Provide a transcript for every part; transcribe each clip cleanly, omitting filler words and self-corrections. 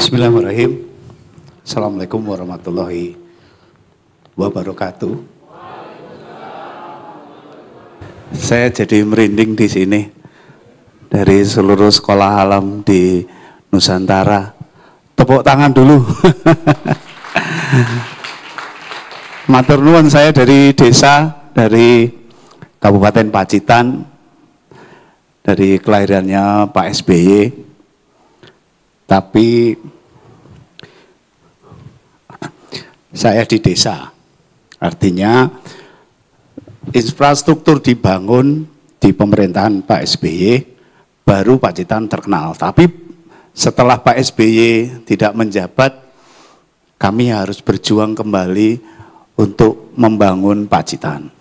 Bismillahirrahmanirrahim. Assalamualaikum warahmatullahi wabarakatuh. Saya jadi merinding di sini dari seluruh sekolah alam di Nusantara. Tepuk tangan dulu. Matur nuwun, saya dari desa, dari Kabupaten Pacitan, dari kelahirannya Pak SBY. Tapi saya di desa, artinya infrastruktur dibangun di pemerintahan Pak SBY, baru Pacitan terkenal. Tapi setelah Pak SBY tidak menjabat, kami harus berjuang kembali untuk membangun Pacitan.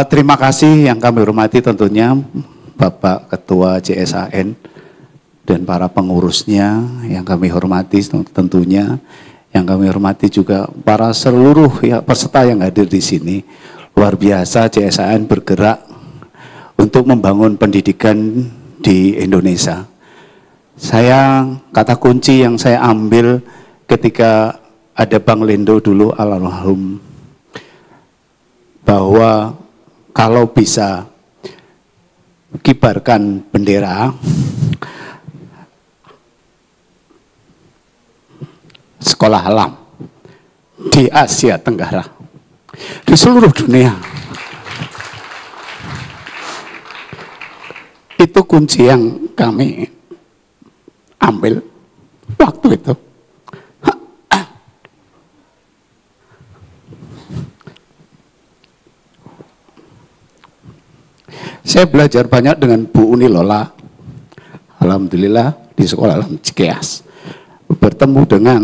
Terima kasih yang kami hormati tentunya Bapak Ketua CSAN dan para pengurusnya yang kami hormati tentunya, yang kami hormati juga para seluruh peserta yang hadir di sini. Luar biasa CSAN bergerak untuk membangun pendidikan di Indonesia. Kata kunci yang saya ambil ketika ada Bang Lendo dulu almarhum, bahwa kalau bisa kibarkan bendera sekolah alam di Asia Tenggara, di seluruh dunia, itu kunci yang kami ambil waktu itu. Saya belajar banyak dengan Bu Uni Lola, alhamdulillah di sekolah alam Cikeas, bertemu dengan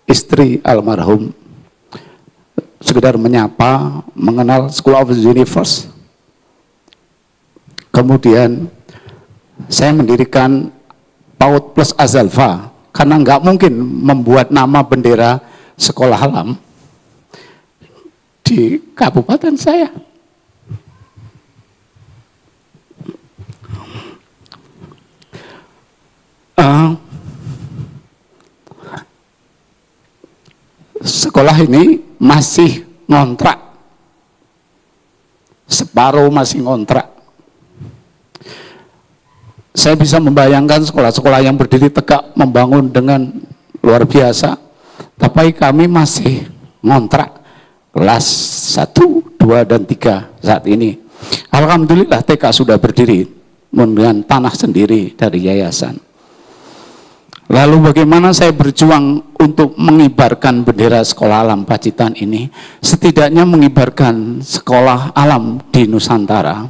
istri almarhum, sekedar menyapa, mengenal School of the Universe. Kemudian saya mendirikan PAUD plus Azalfa, karena nggak mungkin membuat nama bendera sekolah alam di kabupaten saya. Sekolah ini masih ngontrak, separuh masih ngontrak. Saya bisa membayangkan sekolah-sekolah yang berdiri tegak membangun dengan luar biasa, tapi kami masih ngontrak kelas 1, 2, dan 3 saat ini. Alhamdulillah TK sudah berdiri dengan tanah sendiri dari yayasan. Lalu bagaimana saya berjuang untuk mengibarkan bendera sekolah alam Pacitan ini, setidaknya mengibarkan sekolah alam di Nusantara,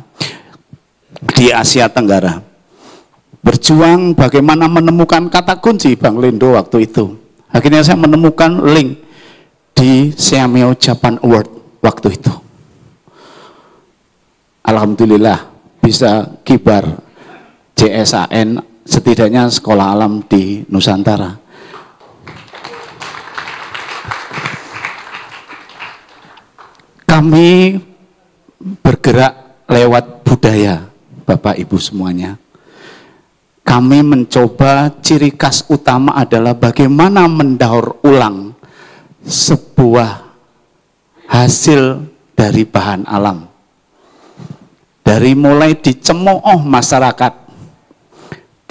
di Asia Tenggara. Berjuang bagaimana menemukan kata kunci Bang Lendo waktu itu. Akhirnya saya menemukan link di Seameo Japan Award waktu itu. Alhamdulillah bisa kibar CSAN, setidaknya sekolah alam di Nusantara. Kami bergerak lewat budaya, Bapak Ibu semuanya. Kami mencoba, ciri khas utama adalah bagaimana mendaur ulang sebuah hasil dari bahan alam. Dari mulai dicemooh masyarakat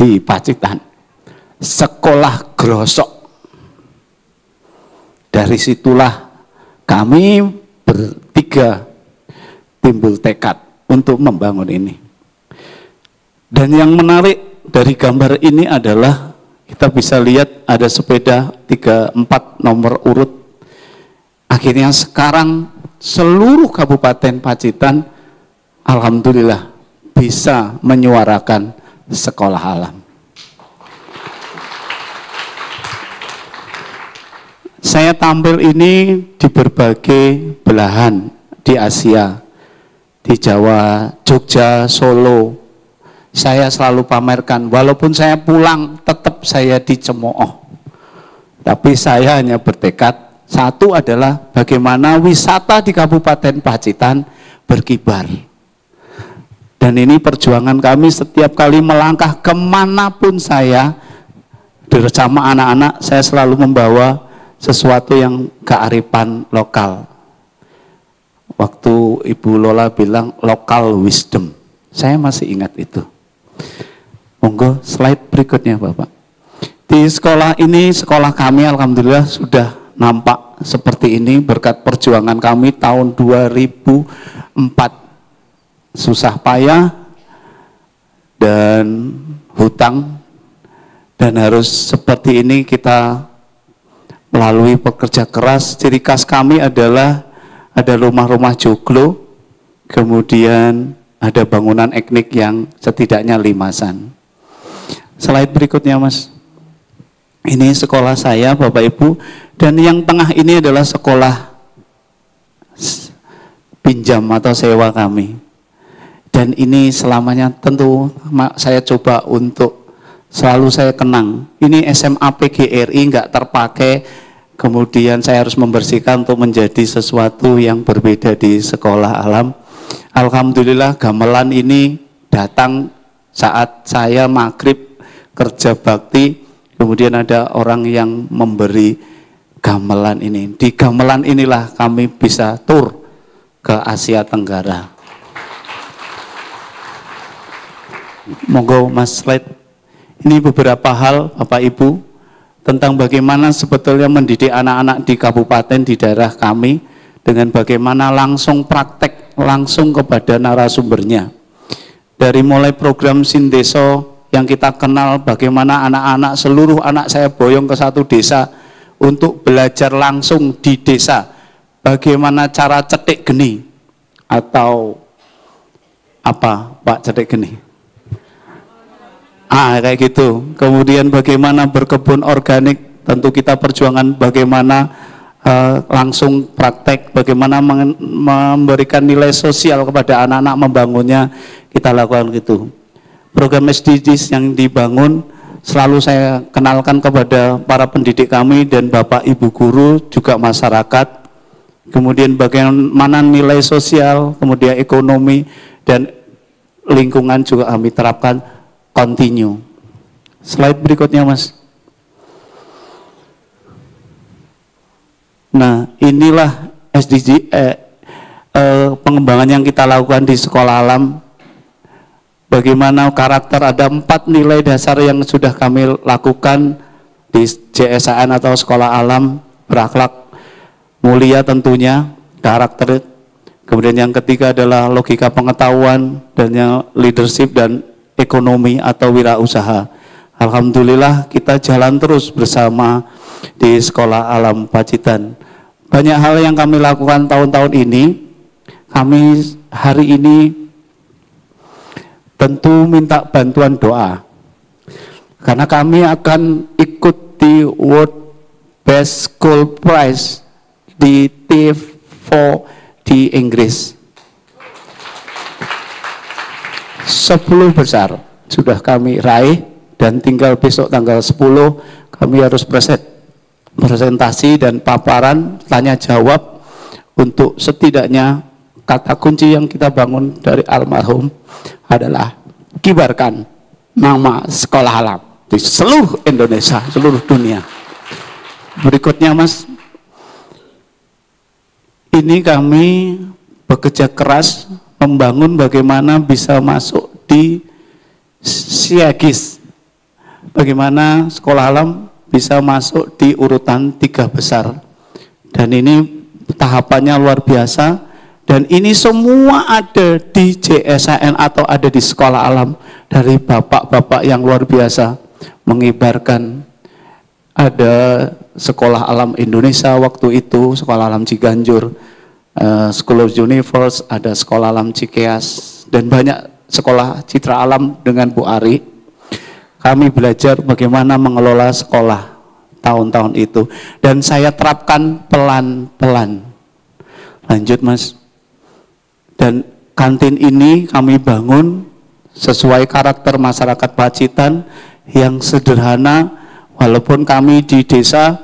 di Pacitan, sekolah grosok. Dari situlah kami bertiga timbul tekad untuk membangun ini. Dan yang menarik dari gambar ini adalah kita bisa lihat ada sepeda 34 nomor urut. Akhirnya sekarang seluruh Kabupaten Pacitan alhamdulillah bisa menyuarakan sekolah alam. Saya tampil ini di berbagai belahan di Asia, di Jawa, Jogja, Solo. Saya selalu pamerkan, walaupun saya pulang tetap saya dicemooh. Tapi saya hanya bertekad, satu adalah bagaimana wisata di Kabupaten Pacitan berkibar. Dan ini perjuangan kami setiap kali melangkah kemanapun saya, bersama anak-anak saya selalu membawa sesuatu yang kearifan lokal. Waktu Ibu Lola bilang local wisdom, saya masih ingat itu. Monggo slide berikutnya Bapak. Di sekolah ini, sekolah kami alhamdulillah sudah nampak seperti ini berkat perjuangan kami tahun 2004. Susah payah dan hutang, dan harus seperti ini kita melalui pekerja keras. Ciri khas kami adalah ada rumah-rumah joglo, kemudian ada bangunan etnik yang setidaknya 5-an. Slide berikutnya Mas. Ini sekolah saya Bapak Ibu, dan yang tengah ini adalah sekolah pinjam atau sewa kami. Dan ini selamanya tentu saya coba untuk selalu saya kenang. Ini SMA PGRI nggak terpakai, kemudian saya harus membersihkan untuk menjadi sesuatu yang berbeda di sekolah alam. Alhamdulillah gamelan ini datang saat saya maghrib kerja bakti, kemudian ada orang yang memberi gamelan ini. Di gamelan inilah kami bisa tur ke Asia Tenggara. Monggo Mas slide. Ini beberapa hal Bapak Ibu tentang bagaimana sebetulnya mendidik anak-anak di kabupaten di daerah kami, dengan bagaimana langsung praktek langsung kepada narasumbernya. Dari mulai program Sindeso yang kita kenal, bagaimana anak-anak, seluruh anak saya boyong ke satu desa untuk belajar langsung di desa bagaimana cara cetik geni atau apa Pak cetik geni. Kayak gitu. Kemudian bagaimana berkebun organik, tentu kita perjuangan bagaimana langsung praktek, bagaimana memberikan nilai sosial kepada anak-anak, membangunnya, kita lakukan gitu. Program SDGs yang dibangun selalu saya kenalkan kepada para pendidik kami dan Bapak Ibu guru, juga masyarakat. Kemudian bagaimana nilai sosial, kemudian ekonomi dan lingkungan juga kami terapkan. Continue. Slide berikutnya Mas. Nah inilah SDG pengembangan yang kita lakukan di sekolah alam. Bagaimana karakter, ada 4 nilai dasar yang sudah kami lakukan di JSAN atau sekolah alam. Berakhlak mulia tentunya, karakter. Kemudian yang ketiga adalah logika pengetahuan, dan yang leadership dan ekonomi atau wirausaha. Alhamdulillah kita jalan terus bersama di sekolah alam Pacitan. Banyak hal yang kami lakukan tahun-tahun ini. Kami hari ini tentu minta bantuan doa, karena kami akan ikut di World Best School Prize di T4 di Inggris. 10 besar sudah kami raih, dan tinggal besok tanggal 10 kami harus presentasi dan paparan tanya jawab untuk setidaknya kata kunci yang kita bangun dari almarhum adalah kibarkan nama sekolah alam di seluruh Indonesia, seluruh dunia. Berikutnya Mas, ini kami bekerja keras membangun bagaimana bisa masuk di Siagis, bagaimana sekolah alam bisa masuk di urutan 3 besar, dan ini tahapannya luar biasa, dan ini semua ada di JSAN atau ada di sekolah alam dari bapak-bapak yang luar biasa mengibarkan. Ada sekolah alam Indonesia waktu itu, sekolah alam Ciganjur, School of Universe, ada sekolah alam Cikeas, dan banyak sekolah citra alam dengan Bu Ari. Kami belajar bagaimana mengelola sekolah tahun-tahun itu, dan saya terapkan pelan-pelan. Lanjut Mas. Dan kantin ini kami bangun sesuai karakter masyarakat Pacitan yang sederhana. Walaupun kami di desa,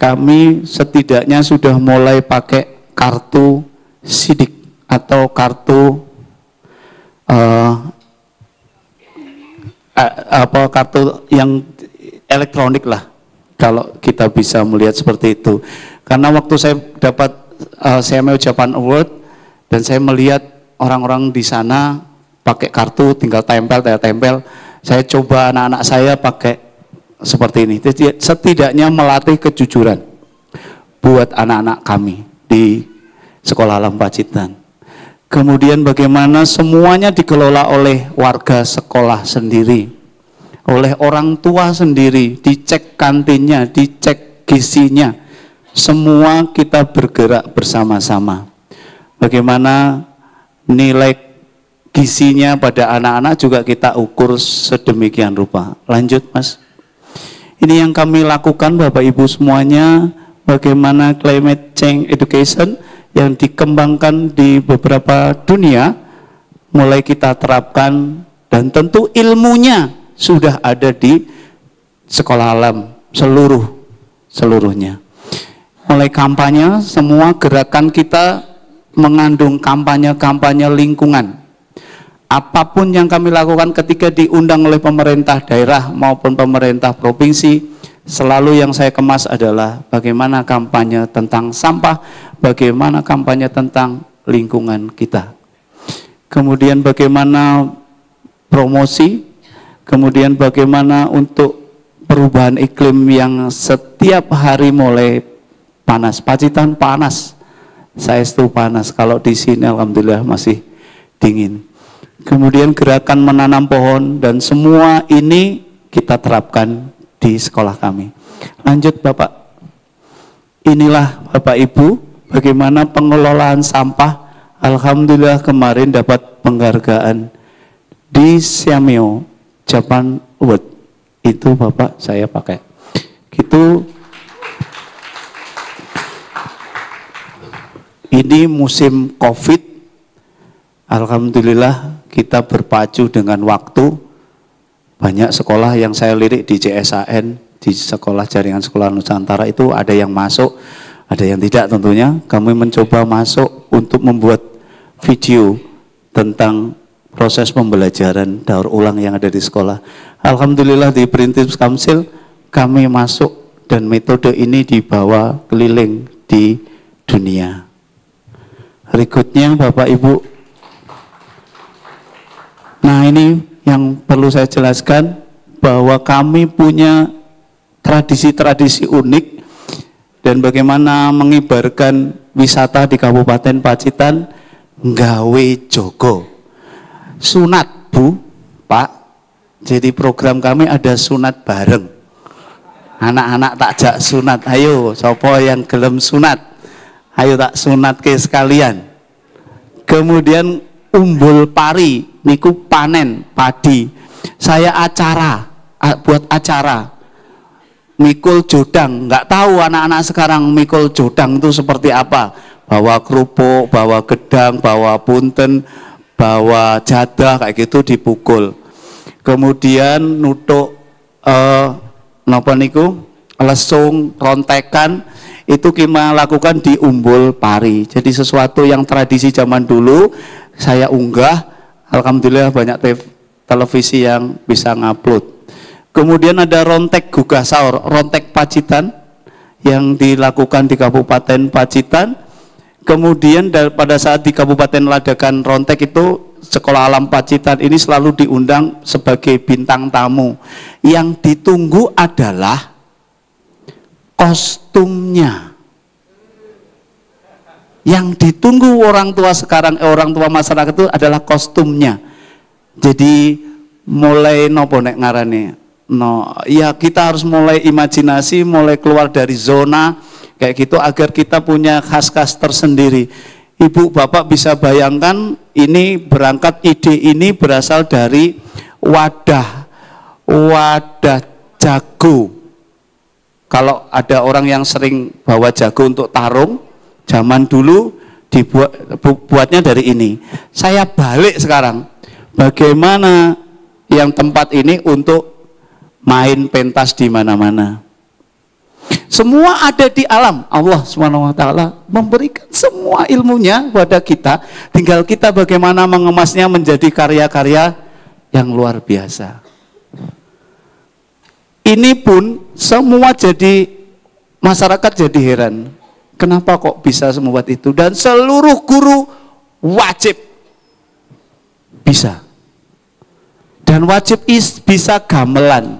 kami setidaknya sudah mulai pakai kartu sidik atau kartu kartu yang elektronik lah, kalau kita bisa melihat seperti itu. Karena waktu saya dapat CMO Japan Award dan saya melihat orang-orang di sana pakai kartu tinggal tempel, saya coba anak-anak saya pakai seperti ini. Jadi setidaknya melatih kejujuran buat anak-anak kami di Sekolah Alam Pacitan. Kemudian bagaimana semuanya dikelola oleh warga sekolah sendiri, oleh orang tua sendiri, dicek kantinnya, dicek gizinya, semua kita bergerak bersama-sama. Bagaimana nilai gizinya pada anak-anak juga kita ukur sedemikian rupa. Lanjut Mas. Ini yang kami lakukan Bapak Ibu semuanya, bagaimana climate change education yang dikembangkan di beberapa dunia mulai kita terapkan, dan tentu ilmunya sudah ada di sekolah alam seluruhnya. Mulai kampanye, semua gerakan kita mengandung kampanye-kampanye lingkungan. Apapun yang kami lakukan ketika diundang oleh pemerintah daerah maupun pemerintah provinsi, selalu yang saya kemas adalah bagaimana kampanye tentang sampah, bagaimana kampanye tentang lingkungan kita. Kemudian bagaimana promosi, kemudian bagaimana untuk perubahan iklim yang setiap hari mulai panas. Pacitan panas, saya itu panas, kalau di sini alhamdulillah masih dingin. Kemudian gerakan menanam pohon, dan semua ini kita terapkan di sekolah kami. Lanjut Bapak. Inilah Bapak Ibu bagaimana pengelolaan sampah. Alhamdulillah kemarin dapat penghargaan di CMO Japan Award. Itu Bapak saya pakai. Gitu. Ini musim Covid. Alhamdulillah kita berpacu dengan waktu. Banyak sekolah yang saya lirik di CSAN, di Sekolah Jaringan Sekolah Nusantara itu ada yang masuk, ada yang tidak tentunya. Kami mencoba masuk untuk membuat video tentang proses pembelajaran daur ulang yang ada di sekolah. Alhamdulillah di Perintis Council kami masuk dan metode ini dibawa keliling di dunia. Berikutnya Bapak Ibu. Nah ini yang perlu saya jelaskan, bahwa kami punya tradisi-tradisi unik, dan bagaimana mengibarkan wisata di Kabupaten Pacitan, nggawe jogo. Sunat Bu, Pak, jadi program kami ada sunat bareng. Anak-anak takjak sunat, ayo sopo yang gelem sunat, ayo tak sunat ke sekalian. Kemudian umbul pari, niku panen padi. Saya buat acara mikul jodang. Nggak tahu anak-anak sekarang mikul jodang itu seperti apa. Bawa kerupuk, bawa gedang, bawa punten, bawa jadah kayak gitu dipukul. Kemudian nutuk napa niku lesung, rontekan, itu kita lakukan di umbul pari. Jadi sesuatu yang tradisi zaman dulu saya unggah. Alhamdulillah banyak televisi yang bisa ngupload. Kemudian ada rontek gugah sahur, rontek Pacitan yang dilakukan di Kabupaten Pacitan. Kemudian pada saat di Kabupaten Ladakan rontek itu, Sekolah Alam Pacitan ini selalu diundang sebagai bintang tamu. Yang ditunggu adalah kostumnya. Yang ditunggu orang tua sekarang, orang tua masyarakat itu adalah kostumnya. Jadi mulai nopo nek ngarane, ya kita harus mulai imajinasi, mulai keluar dari zona kayak gitu agar kita punya khas-khas tersendiri. Ibu Bapak bisa bayangkan, ini berangkat ide ini berasal dari wadah jago. Kalau ada orang yang sering bawa jago untuk tarung, zaman dulu dibuatnya dari ini. Saya balik sekarang, bagaimana yang tempat ini untuk main pentas di mana-mana. Semua ada di alam. Allah SWT memberikan semua ilmunya kepada kita. Tinggal kita bagaimana mengemasnya menjadi karya-karya yang luar biasa. Ini pun semua jadi, masyarakat jadi heran. Kenapa kok bisa membuat itu? Dan seluruh guru wajib bisa. Dan wajib bisa gamelan.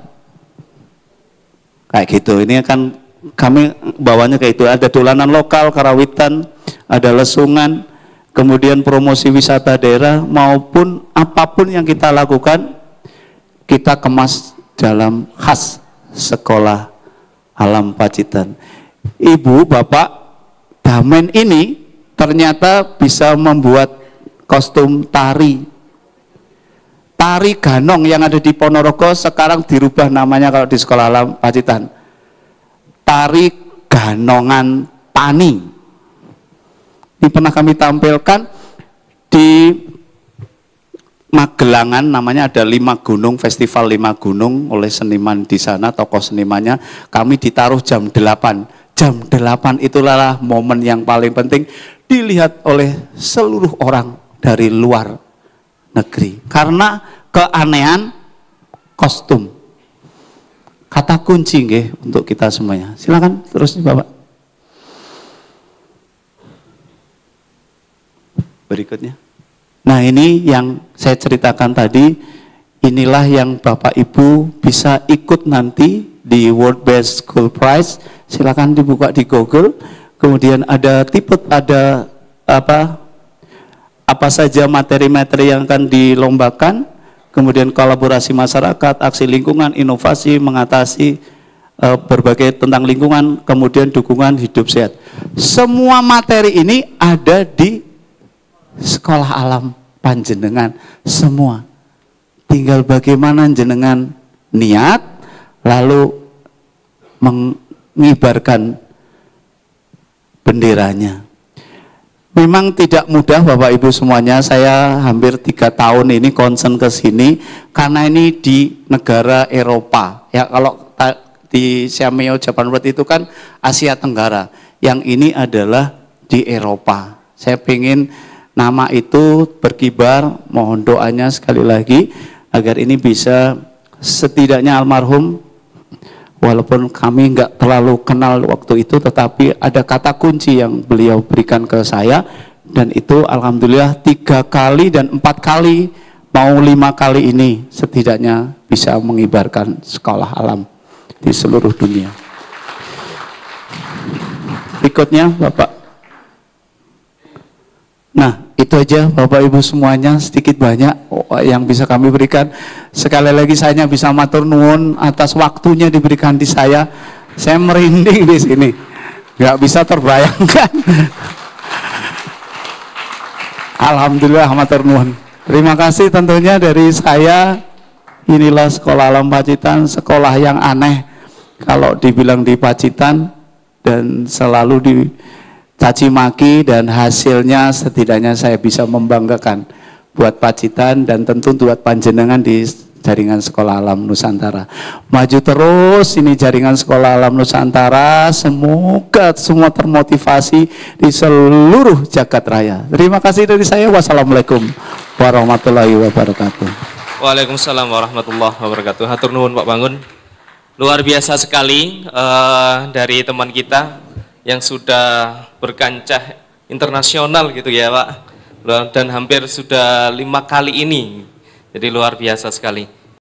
Kayak gitu. Ini kan kami bawanya kayak itu. Ada dolanan lokal, karawitan, ada lesungan, kemudian promosi wisata daerah, maupun apapun yang kita lakukan, kita kemas dalam khas sekolah alam Pacitan. Ibu, Bapak, Damen ini ternyata bisa membuat kostum tari. Tari Ganong yang ada di Ponorogo sekarang dirubah namanya kalau di sekolah alam Pacitan. Tari Ganongan Tani. Ini pernah kami tampilkan di Magelangan, namanya ada 5 gunung, festival 5 gunung oleh seniman di sana, tokoh senimannya. Kami ditaruh jam 8. Jam 8 itulah momen yang paling penting dilihat oleh seluruh orang dari luar negeri. Karena keanehan kostum. Kata kunci nggih untuk kita semuanya. Silakan terus nih Bapak. Berikutnya. Nah, ini yang saya ceritakan tadi, inilah yang Bapak Ibu bisa ikut nanti di World Best School Prize. Silakan dibuka di Google. Kemudian ada ada apa saja materi-materi yang akan dilombakan. Kemudian kolaborasi masyarakat, aksi lingkungan, inovasi, mengatasi berbagai tentang lingkungan, kemudian dukungan hidup sehat. Semua materi ini ada di sekolah alam panjenengan semua. Tinggal bagaimana jenengan niat lalu mengibarkan benderanya. Memang tidak mudah Bapak Ibu semuanya. Saya hampir 3 tahun ini concern ke sini karena ini di negara Eropa. Ya, kalau di Siameo Japan World itu kan Asia Tenggara. Yang ini adalah di Eropa. Saya ingin nama itu berkibar, mohon doanya sekali lagi agar ini bisa setidaknya almarhum, walaupun kami nggak terlalu kenal waktu itu, tetapi ada kata kunci yang beliau berikan ke saya, dan itu alhamdulillah 3 kali dan 4 kali, mau 5 kali ini setidaknya bisa mengibarkan sekolah alam di seluruh dunia. Berikutnya Bapak. Nah, itu aja Bapak Ibu semuanya, sedikit banyak yang bisa kami berikan. Sekali lagi saya bisa matur nuwun atas waktunya diberikan di saya. Saya merinding di sini, nggak bisa terbayangkan. Alhamdulillah, matur nuwun. Terima kasih tentunya dari saya. Inilah sekolah alam Pacitan, sekolah yang aneh kalau dibilang di Pacitan dan selalu caci maki, dan hasilnya setidaknya saya bisa membanggakan buat Pacitan dan tentu buat panjenengan di jaringan sekolah alam Nusantara. Maju terus ini jaringan sekolah alam Nusantara, semoga semua termotivasi di seluruh jagat raya. Terima kasih dari saya. Wassalamualaikum warahmatullahi wabarakatuh. Waalaikumsalam warahmatullahi wabarakatuh. Hatur nuhun Pak Bangun. Luar biasa sekali dari teman kita yang sudah berkancah internasional gitu ya Pak, dan hampir sudah 5 kali ini, jadi luar biasa sekali.